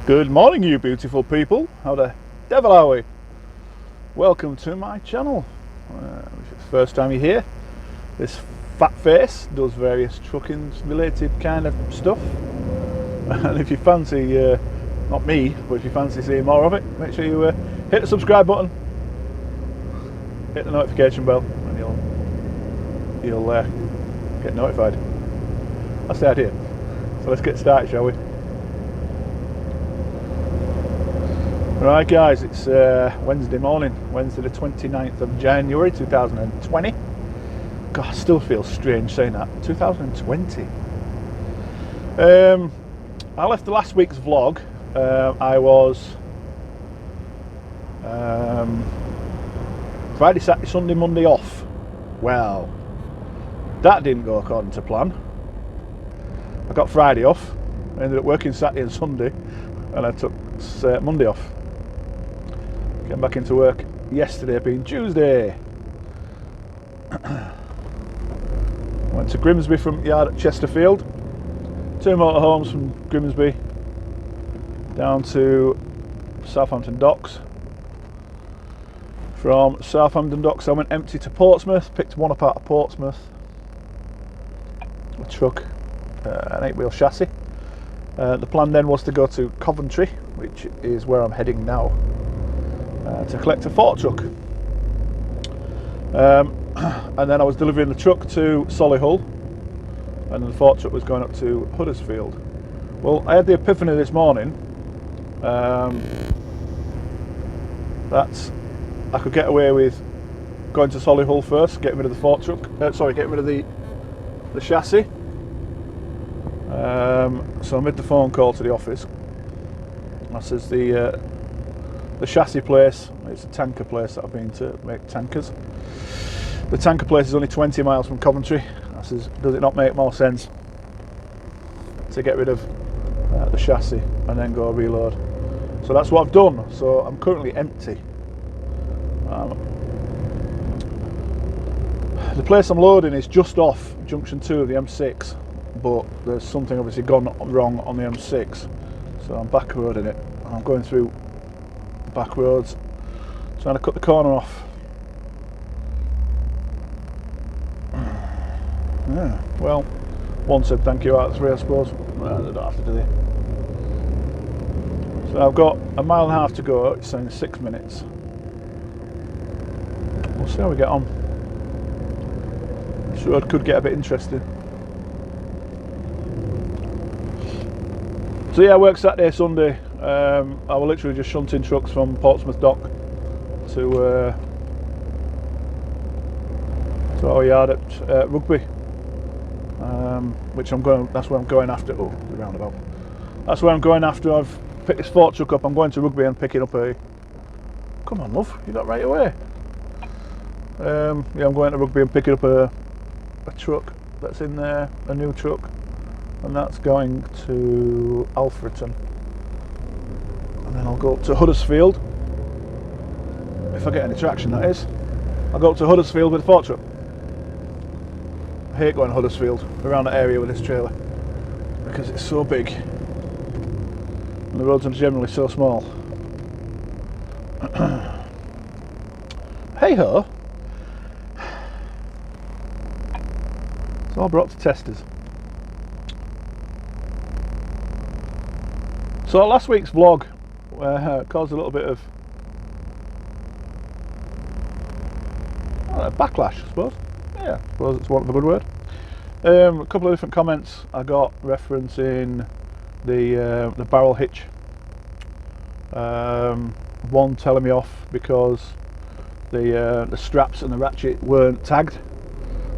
Good morning, you beautiful people. How the devil are we? Welcome to my channel. If it's the first time you're here, this fat face does various trucking related kind of stuff. And if you fancy, not me, but if you fancy seeing more of it, make sure you hit the subscribe button, hit the notification bell, and you'll get notified. That's the idea. So let's get started, shall we? Right guys, it's Wednesday morning, Wednesday the 29th of January 2020. God, I still feel strange saying that, 2020. I left the last week's vlog. I was Friday, Saturday, Sunday, Monday off. Well, that didn't go according to plan. I got Friday off, I ended up working Saturday and Sunday, and I took Monday off. Came back into work yesterday being Tuesday. Went to Grimsby from yard at Chesterfield. 2 motorhomes from Grimsby down to Southampton Docks. From Southampton Docks I went empty to Portsmouth, picked one up out of Portsmouth. A truck, an 8-wheel chassis. The plan then was to go to Coventry, which is where I'm heading now. To collect a fork truck, and then I was delivering the truck to Solihull, and then the fork truck was going up to Huddersfield. Well, I had the epiphany this morning that I could get away with going to Solihull first, getting rid of the fork truck. Getting rid of the chassis. So I made the phone call to the office. I says the chassis place, it's a tanker place that I've been to make tankers. The tanker place is only 20 miles from Coventry. I says, does it not make more sense to get rid of the chassis and then go reload? So that's what I've done. So I'm currently empty. The place I'm loading is just off junction 2 of the M6, but there's something obviously gone wrong on the M6, so I'm back roading it. I'm going through back roads, trying to cut the corner off. Yeah, well, one said thank you out of 3, I suppose. Well, they don't have to do that. So I've got 1.5 miles to go. It's saying 6 minutes. We'll see how we get on. This road could get a bit interesting. So yeah, I work Saturday, Sunday. I was literally just shunting trucks from Portsmouth Dock to our yard at Rugby, which I'm going. That's where I'm going after. Oh, the roundabout. That's where I'm going after. I've picked this fork truck up. I'm going to Rugby and picking up a. Come on, love, you got right away. Yeah, I'm going to Rugby and picking up a truck that's in there, a new truck, and that's going to Alfreton. And then I'll go up to Huddersfield, if I get any traction, that is. I'll go up to Huddersfield with a fork truck. I hate going to Huddersfield, around that area with this trailer, because it's so big and the roads are generally so small. Hey ho! It's all brought to testers. So last week's vlog caused a little bit of backlash, I suppose. Yeah, I suppose it's one of a good word. A couple of different comments I got referencing the barrel hitch. One telling me off because the straps and the ratchet weren't tagged.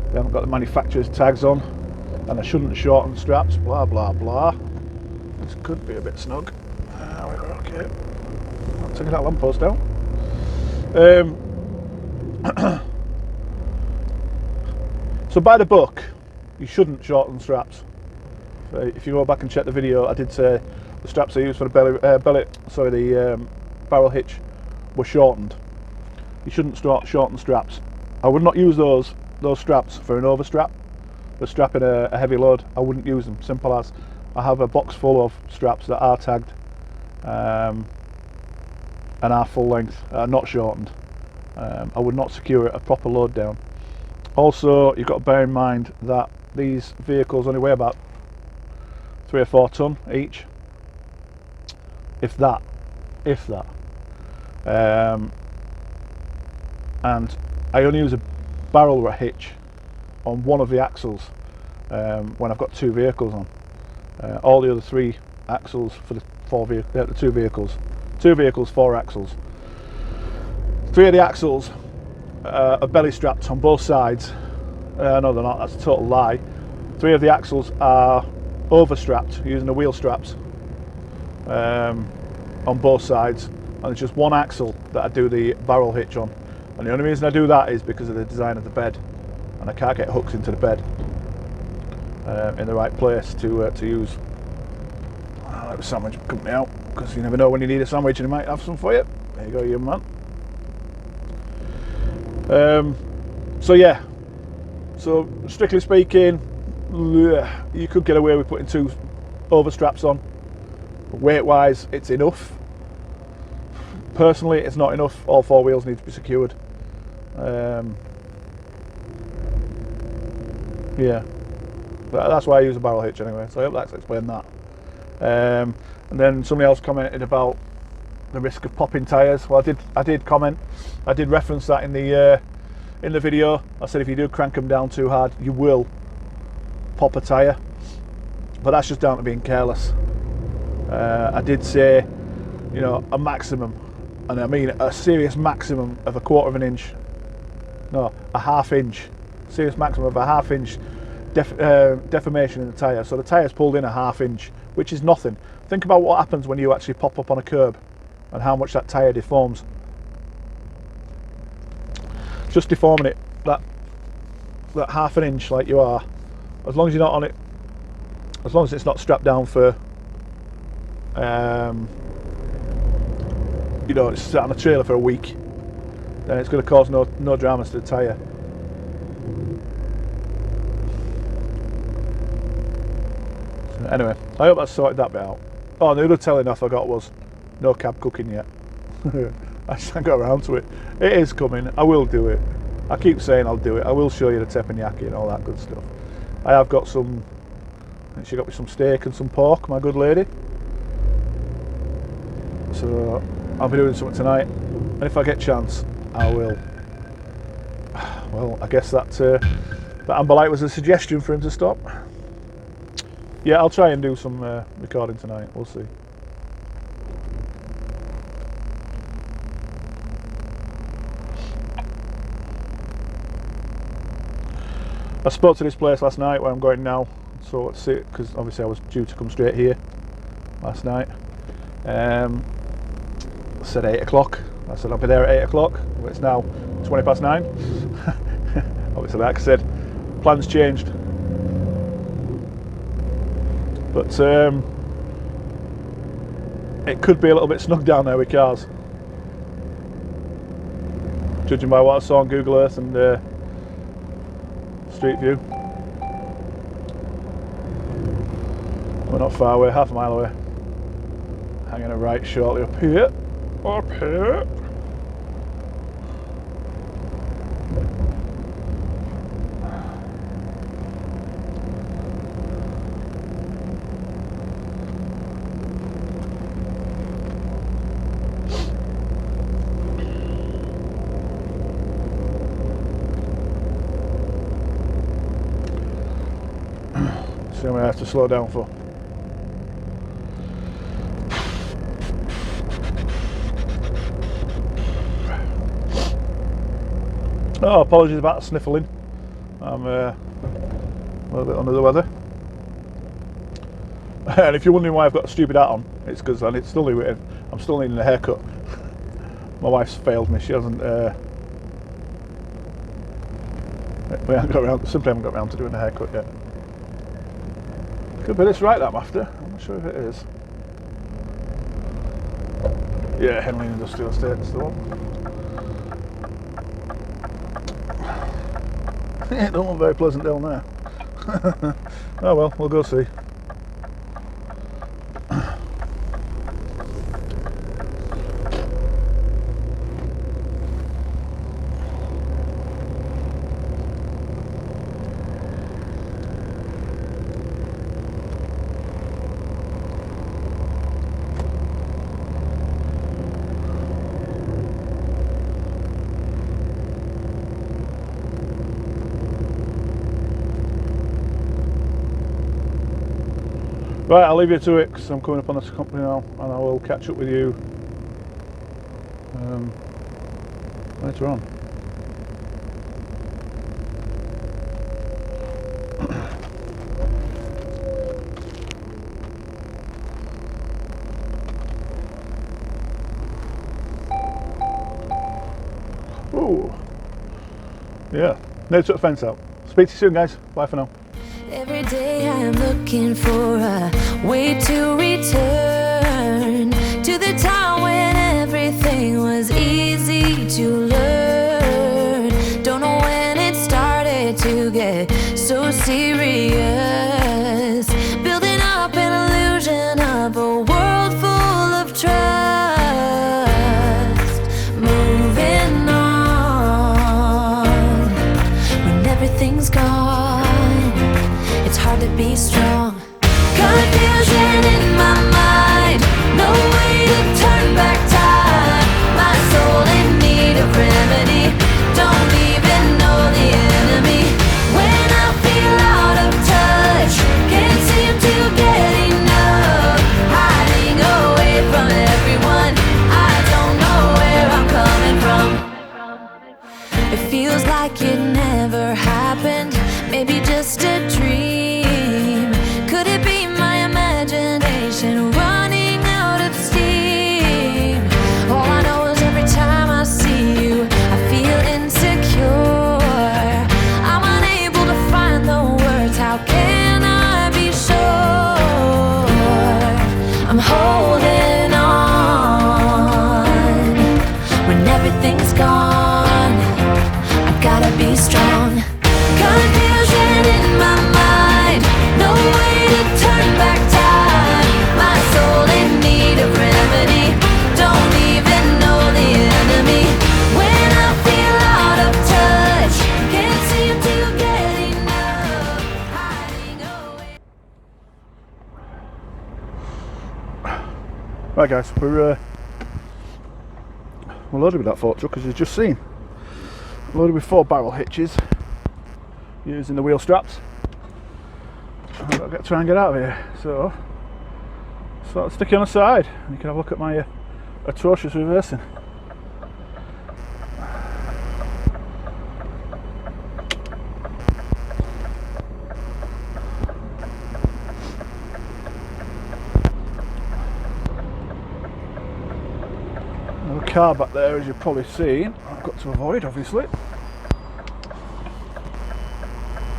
They haven't got the manufacturer's tags on, and I shouldn't shorten straps. Blah blah blah. This could be a bit snug. We're okay. I'm taking that lamppost down. So by the book, you shouldn't shorten straps. If you go back and check the video, I did say the straps I used for the barrel hitch were shortened. You shouldn't shorten straps. I would not use those straps for an overstrap. The strap in a heavy load, I wouldn't use them. Simple as. I have a box full of straps that are tagged and are full length, not shortened. I would not secure a proper load down. Also, you've got to bear in mind that these vehicles only weigh about 3 or 4 ton each, if that. And I only use a barrel hitch on one of the axles when I've got 2 vehicles on. All the other 3 axles for the 2 vehicles. 2 vehicles, 4 axles. 3 of the axles are belly strapped on both sides. No, they're not. That's a total lie. 3 of the axles are overstrapped using the wheel straps on both sides, and it's just one axle that I do the barrel hitch on. And the only reason I do that is because of the design of the bed, and I can't get hooks into the bed in the right place to use. I'll let the sandwich company out, because you never know when you need a sandwich and they might have some for you. There you go, young man. So yeah, so strictly speaking, you could get away with putting 2 overstraps on. Weight wise, it's enough. Personally, it's not enough. All 4 wheels need to be secured. Yeah, that's why I use a barrel hitch anyway, so I hope that's explained that. And then somebody else commented about the risk of popping tyres. Well, I did comment, I did reference that in the video. I said if you do crank them down too hard, you will pop a tyre, but that's just down to being careless. I did say, you know, a maximum, and I mean a serious maximum of a 1/4 inch, no, a 1/2 inch, serious maximum of a 1/2 inch deformation in the tyre. So the tyre's pulled in a 1/2 inch, which is nothing. Think about what happens when you actually pop up on a curb and how much that tyre deforms. Just deforming it that 1/2 inch like you are, as long as you're not on it, as long as it's not strapped down for you know, it's sat on a trailer for a week, then it's going to cause no dramas to the tyre. So anyway, I hope that's sorted that bit out. Oh, and the other telling off I got was no cab cooking yet. I just haven't got around to it. It is coming. I will do it. I keep saying I'll do it. I will show you the teppanyaki and all that good stuff. I have got some. I think she got me some steak and some pork, my good lady. So I'll be doing something tonight, and if I get a chance, I will. Well, I guess that amber light was a suggestion for him to stop. Yeah, I'll try and do some recording tonight. We'll see. I spoke to this place last night where I'm going now, so let's see, because obviously I was due to come straight here last night. I said 8 o'clock. I said I'll be there at 8 o'clock. Well, it's now 20 past 9. Obviously, like I said, plans changed. But it could be a little bit snug down there with cars, judging by what I saw on Google Earth and Street View. We're not far away, half a mile away. Hanging a right shortly up here. Up here. See how I have to slow down for. Oh, apologies about the sniffling. I'm a little bit under the weather. And if you're wondering why I've got a stupid hat on, it's because I'm still needing a haircut. My wife's failed me. She hasn't. We haven't got around. Simply haven't got around to doing a haircut yet. Could be this right that I'm after. I'm not sure if it is. Yeah, Henley Industrial Estate's the one. It don't look very pleasant down there. Oh well, we'll go see. Right, I'll leave you to it because I'm coming up on this company now, and I will catch up with you later on. Ooh. Yeah, no took the fence out. Speak to you soon, guys. Bye for now. Every day I'm looking for a way to return to the time when everything was easy to learn. Don't know when it started to get so serious, building up an illusion of a world full of trust, moving on when everything's gone. It's hard to be strong. Confusion in my mind, no way to turn back time. My soul in need of remedy, don't even know the enemy. When I feel out of touch, can't seem to get enough, hiding away from everyone, I don't know where I'm coming from. It feels like it never happened, maybe just a dream. Could it be my imagination running out of steam? All I know is every time I see you, I feel insecure. I'm unable to find the words, how can I be sure? I'm holding on when everything's gone. I gotta be strong. Confusion in my mind, no way to turn back time. My soul in need of remedy, don't even know the enemy. When I feel out of touch, can't seem to get enough, hiding away. Right, guys, we're loaded with that fork truck, as you've just seen. Loaded with 4 barrel hitches, using the wheel straps. I've got to try and get out of here, so I'll stick it on the side and you can have a look at my atrocious reversing. There's a car back there, as you've probably seen. I've got to avoid, obviously.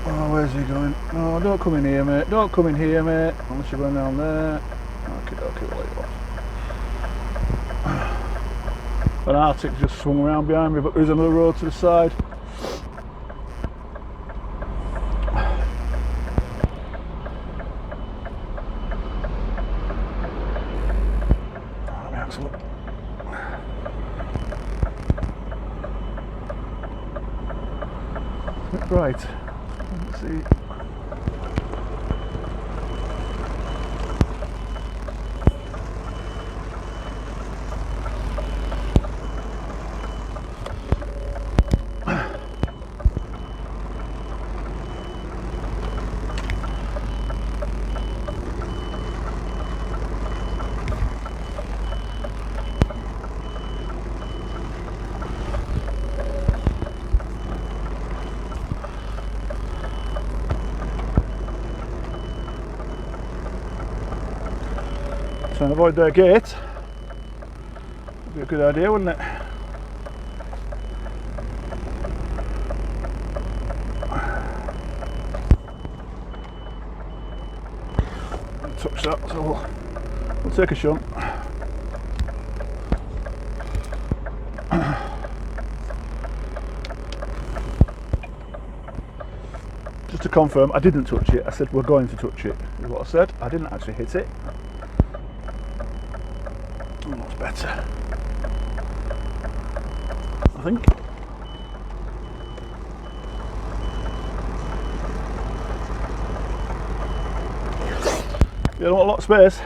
Oh, where's he going? No, don't come in here, mate. Don't come in here, mate. Unless you're going down there. Okay, we'll let you off. An Arctic just swung around behind me, but there's another road to the side. Excellent. Right. Let's see. Try and avoid their gate. Would be a good idea, wouldn't it? Touch that, so we'll take a shunt. Just to confirm, I didn't touch it. I said we're going to touch it, is what I said. I didn't actually hit it. Oh, that's better, I think. You don't want a lot of space.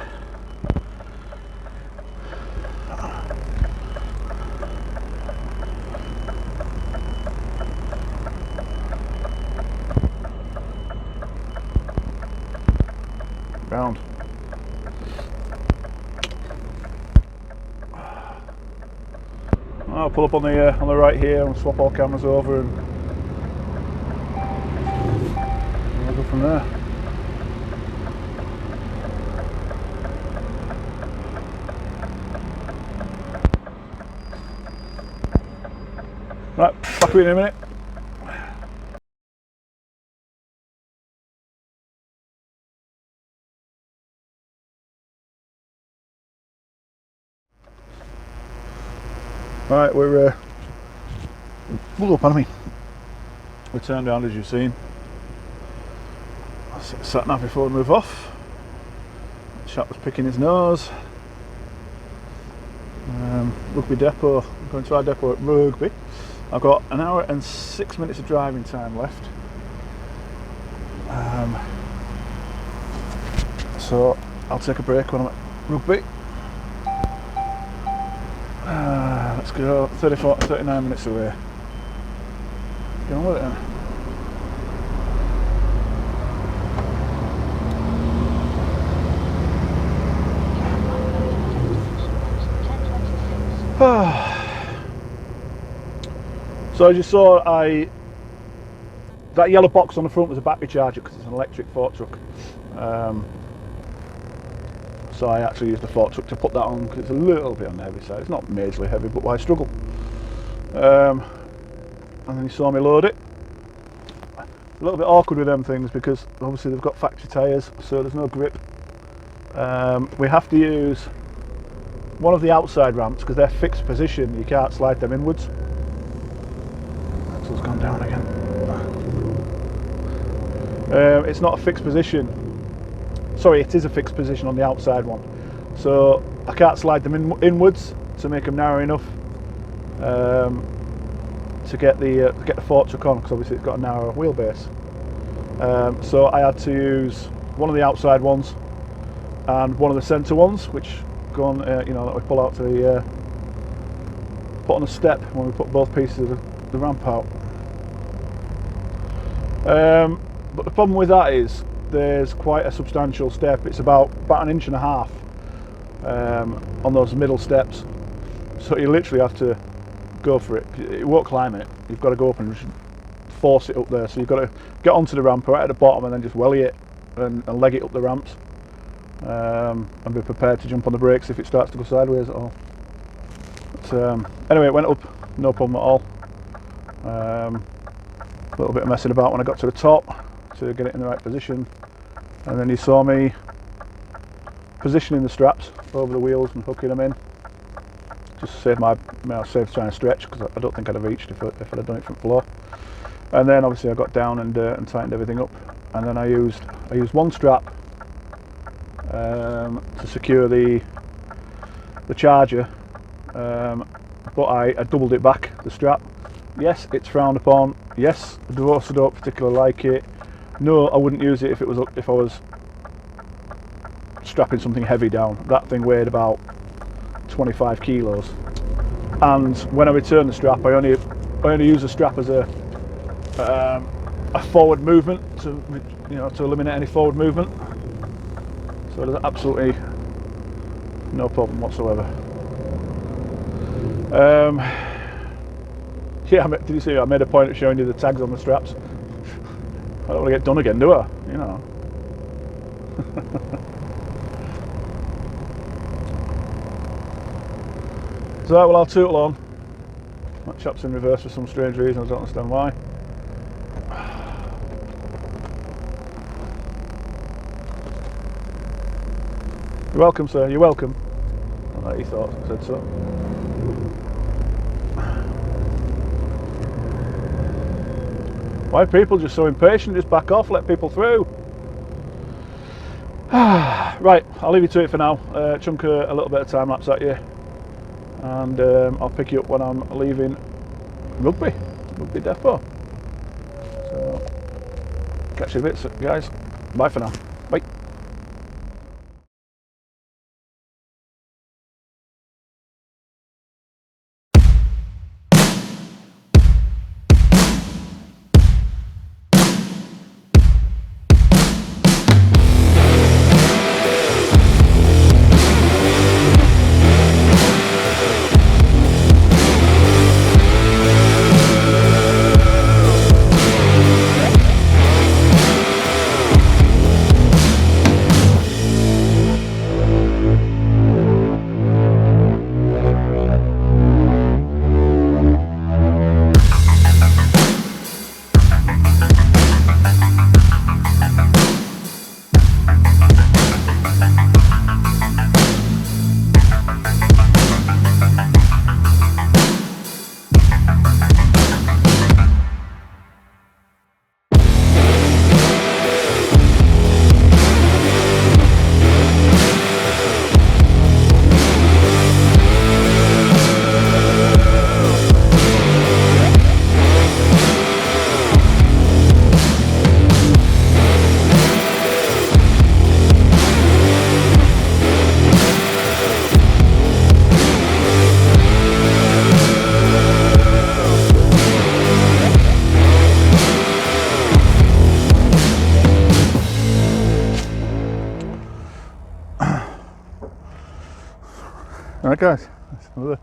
Round. I'll pull up on the right here and swap all cameras over, and we'll go from there. Right, back with you in a minute. Right, we'll go up, me. We turned around as you've seen. I'll sit sat nav before we move off. The chap was picking his nose. Rugby depot, I'm going to our depot at Rugby. I've got an hour and 6 minutes of driving time left. So I'll take a break when I'm at Rugby. Let's go 39 minutes away. Get on with it then. So as you saw, that yellow box on the front was a battery charger because it's an electric fork truck. So I actually used the fork truck to put that on because it's a little bit on the heavy side. It's not majorly heavy, but why struggle? And then you saw me load it. A little bit awkward with them things because obviously they've got factory tyres, so there's no grip. We have to use one of the outside ramps because they're fixed position. You can't slide them inwards. Axle's gone down again. It's not a fixed position. Sorry, it is a fixed position on the outside one. So I can't slide them inwards to make them narrow enough to get the fork truck on, because obviously it's got a narrow wheelbase. So I had to use one of the outside ones and one of the centre ones, which go on, that we pull out to the put on a step when we put both pieces of the ramp out. But the problem with that is there's quite a substantial step. It's about an inch and a half on those middle steps, so you literally have to go for it. It won't climb it. You've got to go up and just force it up there. So you've got to get onto the ramp right at the bottom and then just welly it and leg it up the ramps, and be prepared to jump on the brakes if it starts to go sideways at all. But, anyway, it went up, no problem at all. A little bit of messing about when I got to the top to get it in the right position, and then you saw me positioning the straps over the wheels and hooking them in, just to save save trying to stretch, because I don't think I'd have reached if I'd have done it from floor. And then obviously I got down and tightened everything up, and then I used one strap to secure the charger, but I doubled it back, the strap. Yes, it's frowned upon. Yes, the divorce don't particularly like it. No, I wouldn't use it if I was strapping something heavy down. That thing weighed about 25 kilos, and when I return the strap, I only use the strap as a forward movement to eliminate any forward movement. So there's absolutely no problem whatsoever. Yeah, did you see? I made a point of showing you the tags on the straps. I don't want to get done again, do I? So, well, I'll tootle on. That chap's in reverse for some strange reason. I don't understand why. You're welcome, sir. You're welcome. Well, he thought I said so. Why are people just so impatient? Just back off, let people through. Right, I'll leave you to it for now. Chunk a little bit of time lapse at you, and I'll pick you up when I'm leaving Rugby depot. So, catch you in a bit, guys. Bye for now. Bye. Alright guys, that's another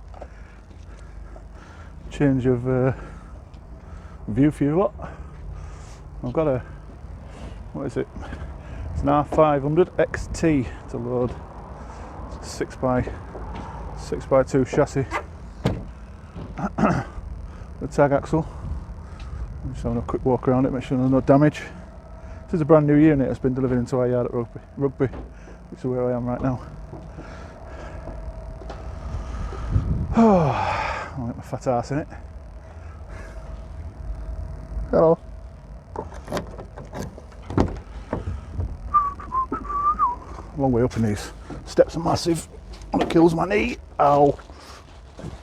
change of view for you lot. I've got a, what is it? It's an R500 XT to load. It's a 6x2 chassis. The tag axle. I'm just having a quick walk around it, make sure there's no damage. This is a brand new unit that's been delivered into our yard at Rugby, which is where I am right now. Oh, I'll get my fat ass in it. Hello. Long way up in these steps are massive. It kills my knee. Ow.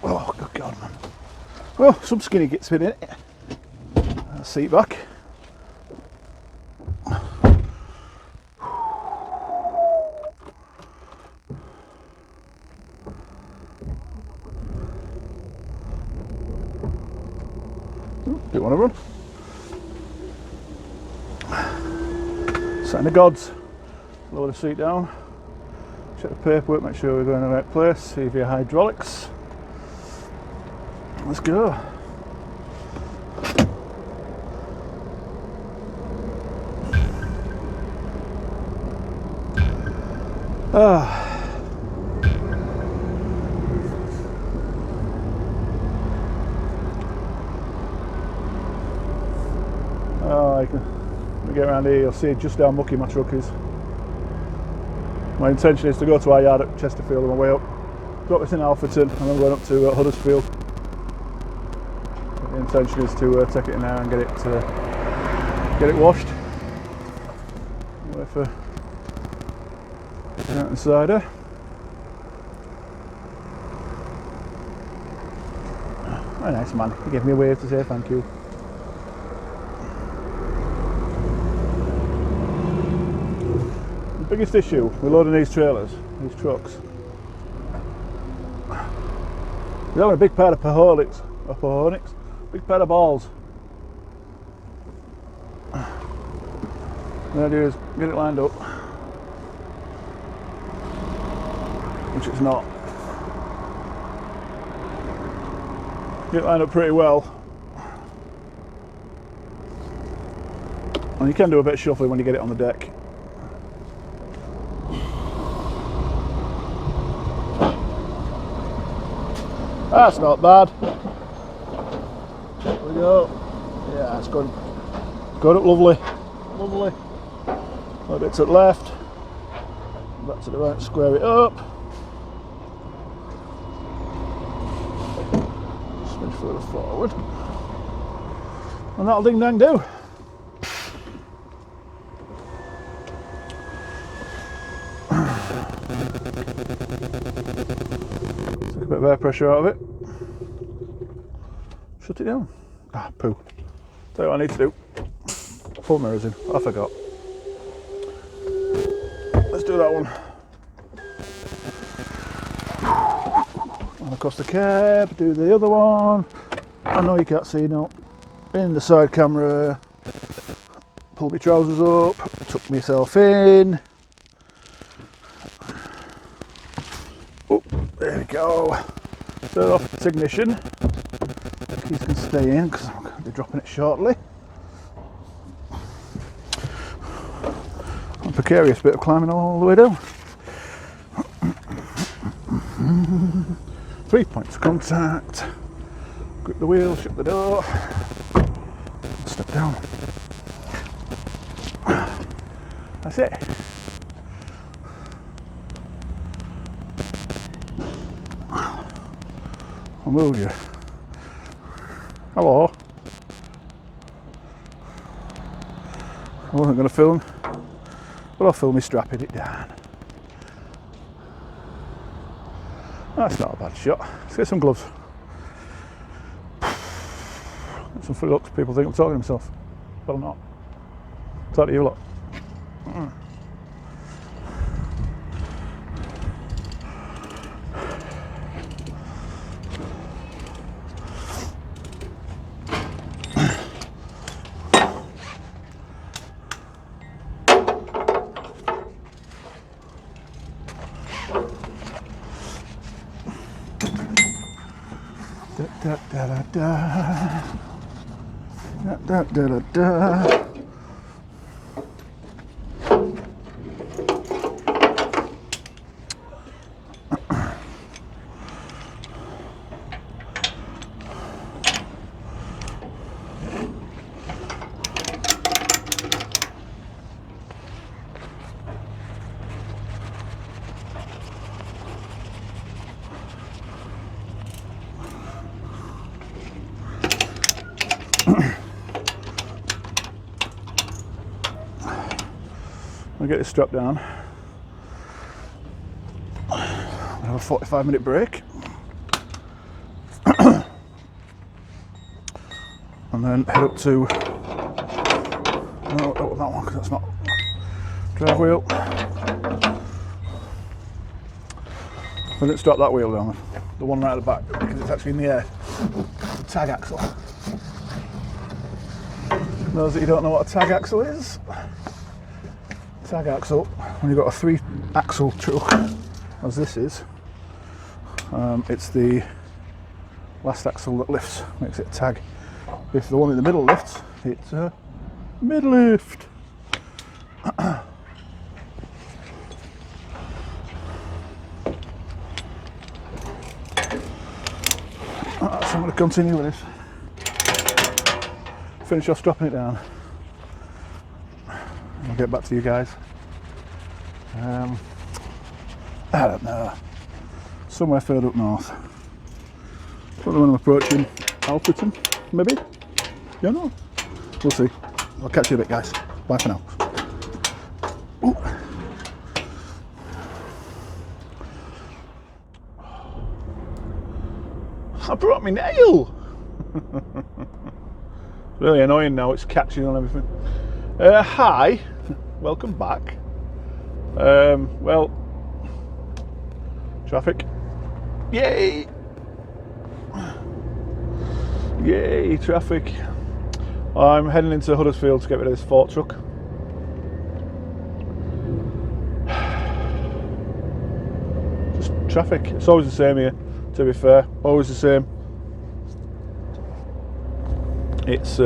Oh, good God, man. Well, some skinny gets in it. Seat back. Do you want to run? Setting the gods. Lower the seat down. Check the paperwork, make sure we're going in the right place. See if your hydraulics. Let's go. Oh, when you get around here, you'll see just how mucky my truck is. My intention is to go to our yard at Chesterfield on my way up, drop this in Alfreton, and then going up to Huddersfield. The intention is to take it in there and get it washed. Wait for the insider. Very nice man. He gave me a wave to say thank you. The biggest issue with loading these trailers, these trucks, we're having a big pair of paholics, big pair of balls. The idea is get it lined up, which it's not. Get it lined up pretty well, and you can do a bit of shuffling when you get it on the deck. That's not bad. There we go. Yeah, it's good. Got it lovely. Lovely. A little bit to the left. Back to the right, square it up. Switch further forward. And that'll ding dang do. Take a bit of air pressure out of it. Shut it down. Ah, poo. Tell you what I need to do. Pull mirrors in. I forgot. Let's do that one. And across the cab, do the other one. I know you can't see now. In the side camera. Pull my trousers up. Tuck myself in. Oh, there we go. Turn off its ignition. Keys can stay in because I'm going to be dropping it shortly. A precarious bit of climbing all the way down. 3 points of contact. Grip the wheel, shut the door. Step down. That's it. I'll move you. Hello. I wasn't going to film, but I'll film me strapping it down. That's not a bad shot. Let's get some gloves. Get some free looks. People think I'm talking to myself, but I'm not. Talk to you lot. Da, da, da, da. Da, da, da, da, da. I'll get this strap down. I'll have a 45-minute break. And then head up to, no, that one, because that's not drive wheel. I didn't strap that wheel down, the one right at the back, because it's actually in the air. The tag axle. Those that you don't know what a tag axle is, tag axle, when you've got a 3-axle truck, as this is, it's the last axle that lifts, makes it a tag. If the one in the middle lifts, it's a mid-lift. Right, so I'm going to continue with this. Finish off strapping it down. I'll get back to you guys. I don't know. Somewhere further up north. Probably when I'm approaching Alfreton, maybe? Don't know. We'll see. I'll catch you a bit, guys. Bye for now. Ooh. I brought my nail! It's really annoying now, it's catching on everything. Hi, welcome back. Well, traffic. Yay! Yay, traffic. I'm heading into Huddersfield to get rid of this Ford truck. Just traffic, it's always the same here, to be fair, always the same. It's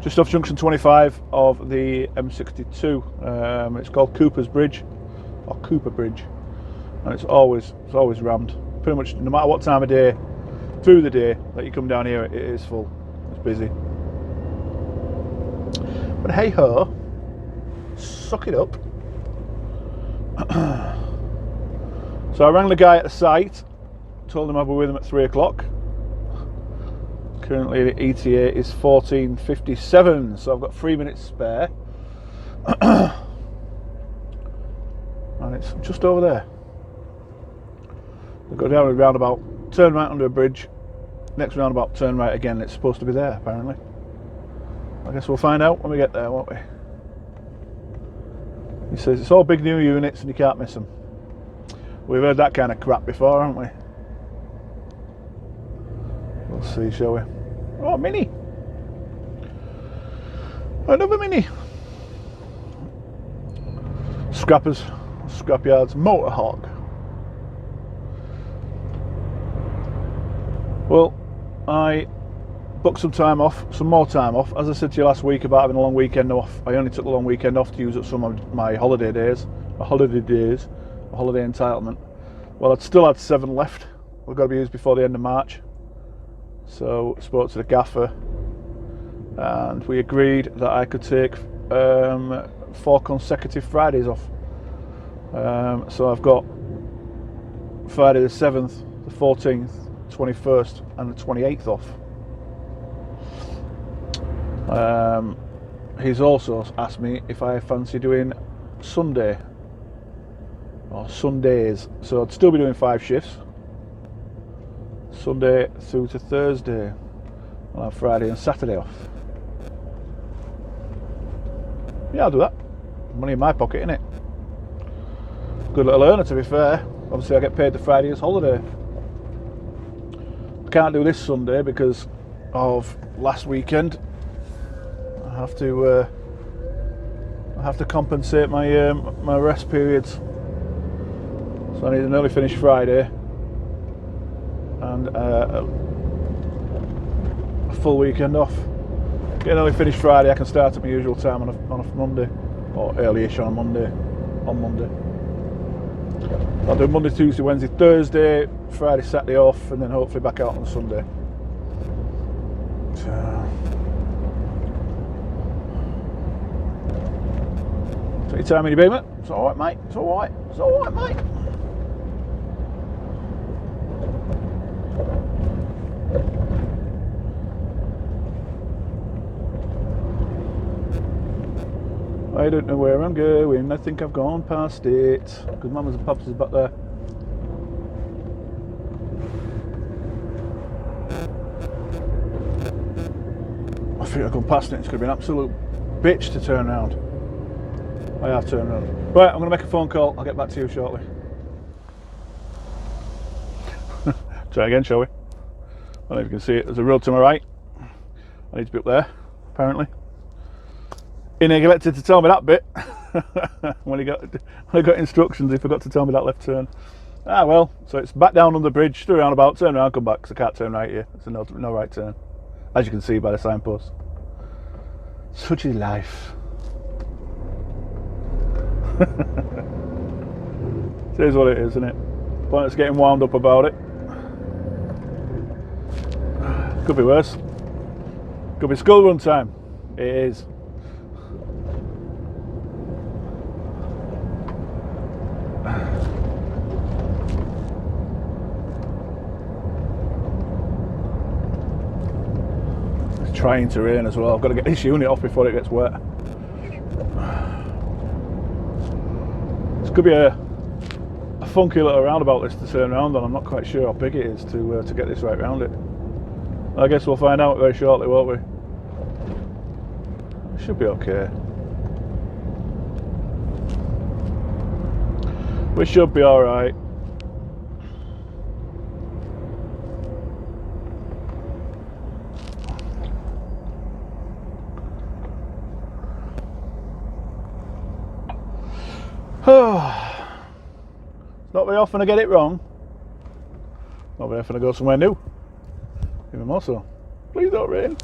just off junction 25 of the M62. It's called Cooper's Bridge, or Cooper Bridge, and it's always rammed. Pretty much no matter what time of day, through the day that you come down here, it is full. It's busy. But hey ho, suck it up. So I rang the guy at the site, told him I'd be with him at 3 o'clock. Currently the ETA is 14:57, so I've got 3 minutes spare. And it's just over there. We'll go down a roundabout, turn right under a bridge, next roundabout turn right again. It's supposed to be there apparently. I guess we'll find out when we get there, won't we? He says it's all big new units and you can't miss them. We've heard that kind of crap before, haven't we? We'll see, shall we? Oh, Mini! Another Mini! Scrappers, scrapyards, motor hog. Well, I booked some time off, some more time off. As I said to you last week about having a long weekend off, I only took the long weekend off to use up some of my holiday days, a holiday entitlement. Well, I'd still had 7 left. We've got to be used before the end of March. So I spoke to the gaffer and we agreed that I could take 4 consecutive Fridays off. So I've got Friday the 7th, the 14th, 21st and the 28th off. He's also asked me if I fancy doing Sunday or Sundays, so I'd still be doing 5 shifts, Sunday through to Thursday. I'll have Friday and Saturday off. Yeah, I'll do that. Money in my pocket, innit? Good little earner, to be fair. Obviously I get paid the Friday as holiday. I can't do this Sunday because of last weekend. I have to compensate my my rest periods. So I need an early finish Friday and a full weekend off. Getting early finish Friday, I can start at my usual time on a Monday, or early-ish on a Monday. I'll do Monday, Tuesday, Wednesday, Thursday, Friday, Saturday off, and then hopefully back out on Sunday. So, take your time in your beamer. It's alright, mate. It's alright. It's alright, mate. I don't know where I'm going. I think I've gone past it. Because Mamas and Papas is back there. I think I've gone past it. It's going to be an absolute bitch to turn around. I have turned around. Right, I'm going to make a phone call. I'll get back to you shortly. Try again, shall we? I don't know if you can see it. There's a road to my right. I need to be up there, apparently. He neglected to tell me that bit when I got instructions. He forgot to tell me that left turn. Ah well, so it's back down on the bridge, through roundabout, turn around, come back, because I can't turn right here. It's a no right turn, as you can see by the signpost. Such is life. It is what it is, isn't it? Pointless getting wound up about it. Could be worse. Could be school run time. It is. It's trying to rain as well. I've got to get this unit off before it gets wet. This could be a funky little roundabout this to turn around on. I'm not quite sure how big it is to get this right round it. I guess we'll find out very shortly, won't we? It should be okay. We should be alright. It's not very often I get it wrong. Not very often I go somewhere new. Even more so. Please don't rain.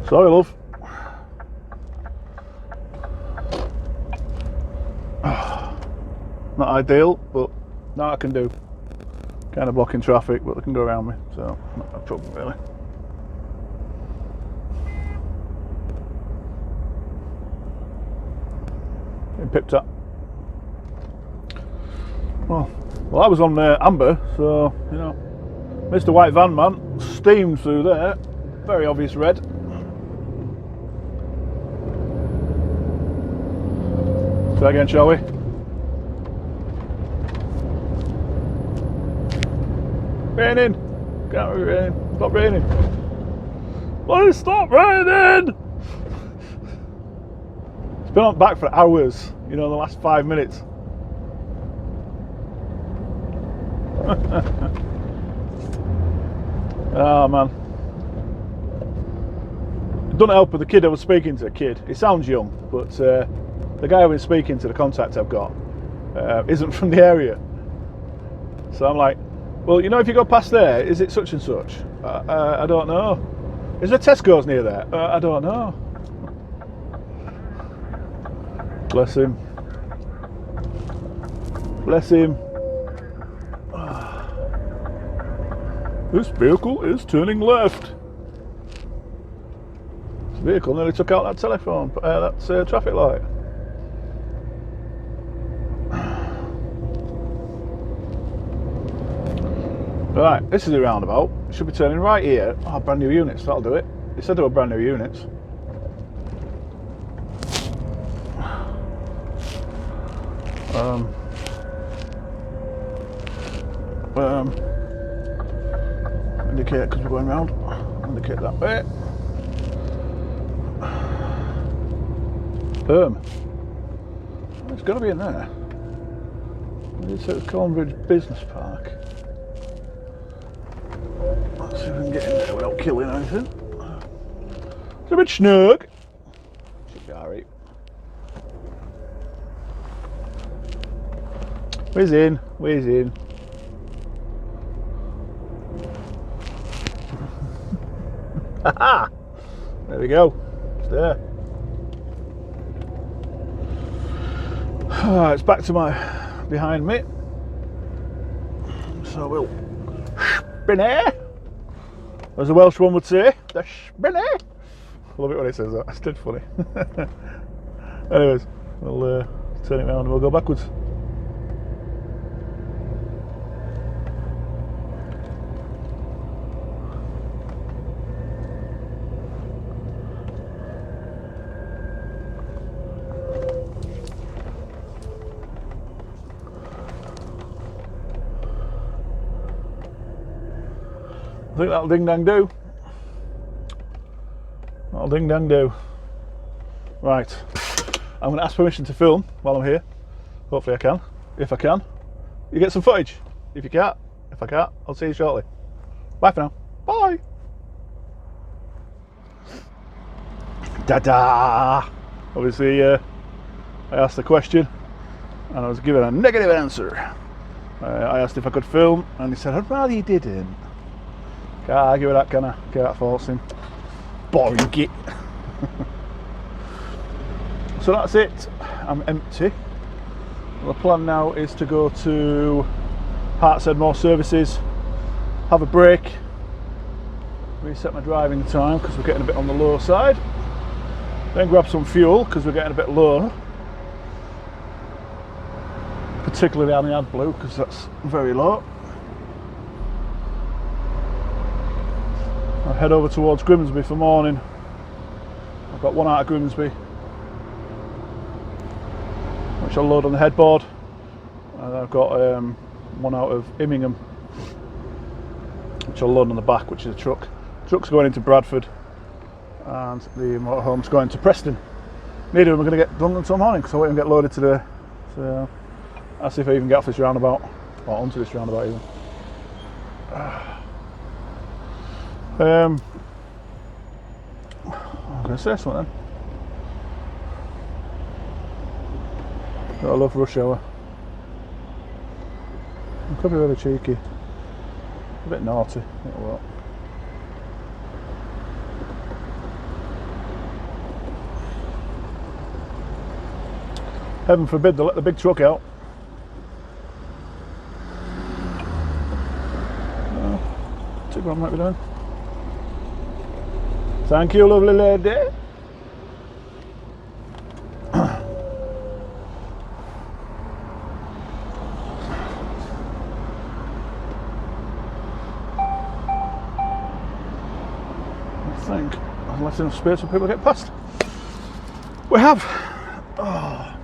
Sorry, love. Not ideal, but now I can do. Kind of blocking traffic, but they can go around me, so not a problem really. Getting pipped up. Well, I was on amber, so you know, Mr. White Van Man steamed through there. Very obvious red. Try again, shall we? Raining! Can't be raining. Stop raining. Please stop raining! It's been on back for hours, you know, the last 5 minutes. Oh man. It doesn't help with the kid I was speaking to. He sounds young, but the guy I've been speaking to, the contact I've got, isn't from the area. So I'm like, well, you know, if you go past there, is it such and such? I don't know. Is there Tesco's near there? I don't know. Bless him. Bless him. This vehicle is turning left. This vehicle nearly took out that telephone, that traffic light. Right, this is a roundabout. Should be turning right here. Oh, brand new units, that'll do it. They said they were brand new units. Indicate because we're going round. Indicate that way. It's got to be in there. It's at Cornbridge Business Park. Let's see if we can get in there without killing anything. It's a bit snug. Should be alright. Where's in? Where's in? Haha! There we go. It's there. It's back to my behind me. So we'll spinny, as a Welsh one would say. The spinny. I love it when it says that. It's dead funny. Anyways, we'll turn it around and we'll go backwards. I think that'll ding dang do. That'll ding dang do. Right, I'm going to ask permission to film while I'm here. Hopefully I can. If I can, you get some footage. If you can't, if I can't, I'll see you shortly. Bye for now. Bye. Da-da! Obviously, I asked the question and I was given a negative answer. I asked if I could film and he said, I'd rather you didn't. Can't argue with that, can I? Can't force him. Boring git. So that's it. I'm empty. The plan now is to go to Hartshead Services, have a break, reset my driving time because we're getting a bit on the low side, then grab some fuel because we're getting a bit low, particularly on the AdBlue because that's very low. I'll head over towards Grimsby for morning. I've got one out of Grimsby, which I'll load on the headboard, and I've got one out of Immingham, which I'll load on the back, which is a truck. The truck's going into Bradford, and the motorhome's going to Preston. Neither of them are going to get done until morning, because I won't even get loaded today. So I'll see if I even get off this roundabout, or onto this roundabout even. I'm going to say something. I love rush hour. I could be really cheeky. A bit naughty. What? Heaven forbid they let the big truck out. No, see what I might be doing. Thank you, lovely lady. I think I've left enough space for people to get past. We have. Oh.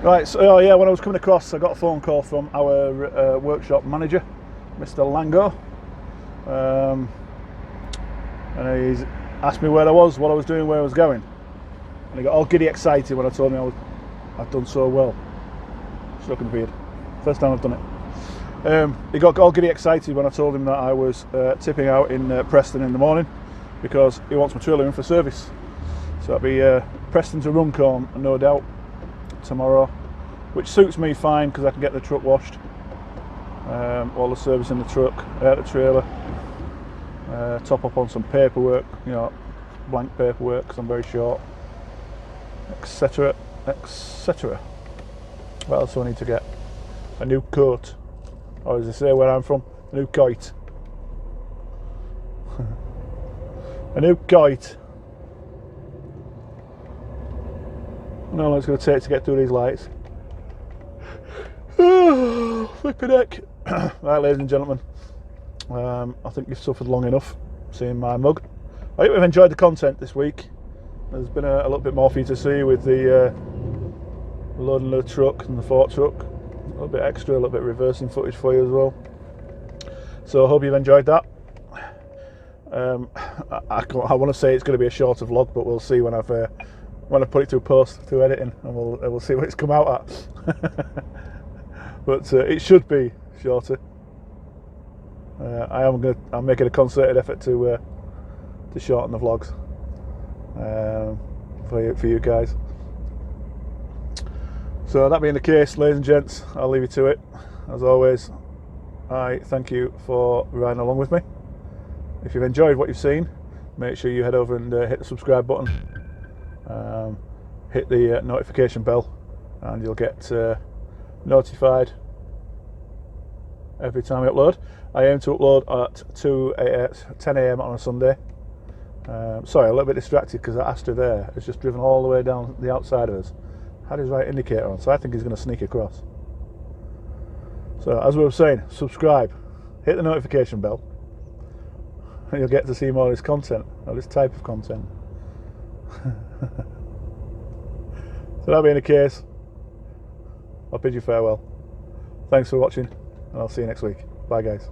Right, so oh yeah, when I was coming across, I got a phone call from our workshop manager, Mr. Lango. And he's asked me where I was, what I was doing, where I was going. And he got all giddy excited when I told him I'd done so well. It's looking weird. First time I've done it. He got all giddy excited when I told him that I was tipping out in Preston in the morning because he wants my trailer in for service. So that'll be Preston to Runcorn, no doubt, tomorrow, which suits me fine because I can get the truck washed. All the service in the truck, the trailer. Top up on some paperwork, you know, blank paperwork because I'm very short, etc, etc. What else do I need to get? A new coat, or as they say where I'm from, a new kite. A new kite. I know how long it's going to take to get through these lights. Flipping heck. Right, ladies and gentlemen, I think you've suffered long enough seeing my mug. I hope you've enjoyed the content this week. There's been a little bit more for you to see with the loading of the truck and the fork truck. a little bit extra, a little bit reversing footage for you as well. So I hope you've enjoyed that. I want to say it's going to be a shorter vlog, but we'll see when I've put it through post, through editing, and we'll see what it's come out at. But it should be shorter. I'm making a concerted effort to shorten the vlogs for you guys. So that being the case, ladies and gents, I'll leave you to it. As always, I thank you for riding along with me. If you've enjoyed what you've seen, make sure you head over and hit the subscribe button, hit the notification bell, and you'll get notified every time I upload. I aim to upload at 10 AM on a Sunday. Sorry, a little bit distracted because that Astra there has just driven all the way down the outside of us. Had his right indicator on, so I think he's going to sneak across. So as we were saying, subscribe, hit the notification bell, and you'll get to see more of this content, or this type of content. So that being the case, I'll bid you farewell. Thanks for watching, and I'll see you next week. Bye guys.